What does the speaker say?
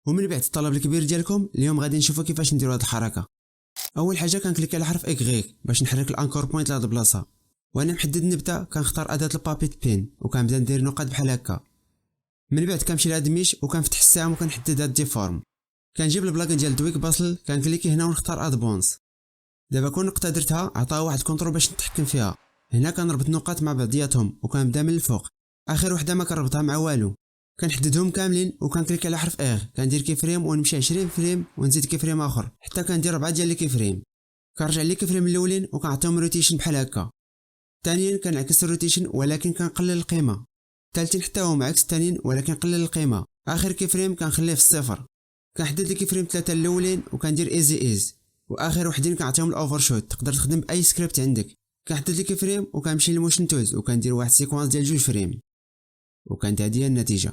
ومن بعد الطلب الكبير ديالكم اليوم غادي نشوفوا كيفاش نديروا هذه الحركه. اول حاجه كنكليك على حرف اكغيك باش نحرك الانكور بوينت لهاد البلاصه، وانا محدد نبدا كنختار اداه البابيت بين وكنبدا ندير نقط بحال هكا. من بعد كنمشي لهاد الميش وكنفتح السهم وكنحدد هاد ديفورم، كنجيب البلاغين ديال دويك باسل كنكليكي هنا ونختار ادبونس. دابا كون نقطه درتها عطاها واحد كونترول باش نتحكم فيها. هنا كنربط نقاط مع بعضياتهم وكنبدا من الفوق، اخر وحده ما كنربطها مع والو. كنحددهم كاملين وكنكليك على حرف اغ، كندير كي فريم ونمشي 20 فريم ونزيد كي فريم اخر حتى كندير 4 ديال لي كي فريم. كنرجع لي كي فريم الاولين وكنعطيهم روتيشن بحال هكا. ثانيا كنعكس الروتيشن ولكن كنقلل القيمه. ثالثين حتى هما عكس الثانيين ولكن نقلل القيمه. اخر كي فريم كنخليه في الصفر. كنحدد لي كي فريم 3 الاولين وكندير ايز واخر وحدين كنعطيهم الاوفر شوت. تقدر تخدم باي سكريبت عندك. كنحدد لي كي فريم وكنمشي للموشن تولز وكندير واحد سيكونس ديال 2 فريم وكانت هذه النتيجه.